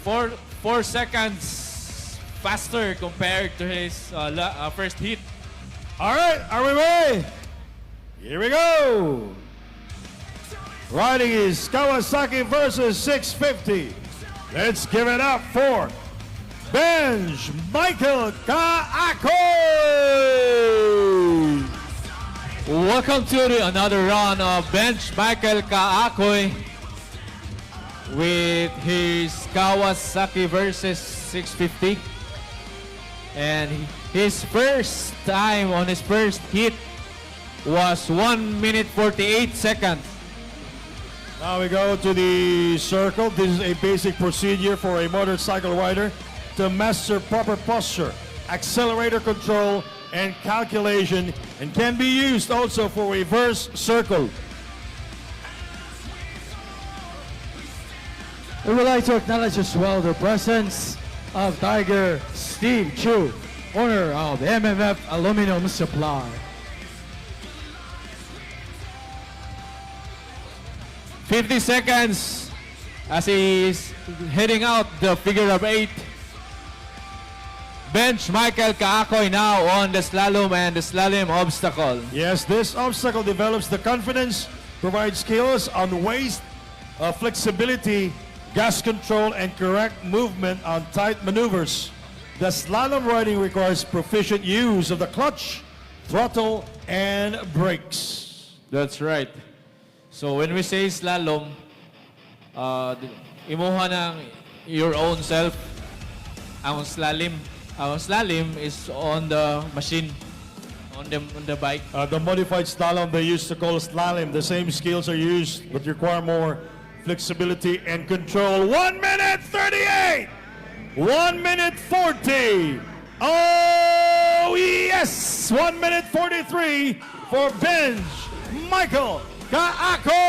4 seconds faster compared to his first heat. All right, are we ready? Here we go. Riding is Kawasaki versus 650. Let's give it up for Benj Michael Caacoy. Welcome to another round of Benj Michael Caacoy with his Kawasaki versus 650. And his first time on his first hit was 1 minute 48 seconds. Now we go to the circle. This is a basic procedure for a motorcycle rider to master proper posture, accelerator control, and calculation, and can be used also for reverse circle. We would like to acknowledge as well the presence of Tiger Steve Chu, owner of MMF Aluminum Supply. 50 seconds as he is heading out the figure of 8. Benj Michael Caacoy now on the slalom and the slalom obstacle. Yes, this obstacle develops the confidence, provides skills on waist, flexibility, gas control, and correct movement on tight maneuvers. The slalom riding requires proficient use of the clutch, throttle, and brakes. That's right. So when we say slalom, imuha ng your own self. Ang slalom is on the machine, on the bike. The modified slalom they used to call slalom. The same skills are used, but require more flexibility and control. 1 minute 38! 1 minute 40! Oh, yes! 1 minute 43 for Benj Michael Caacoy!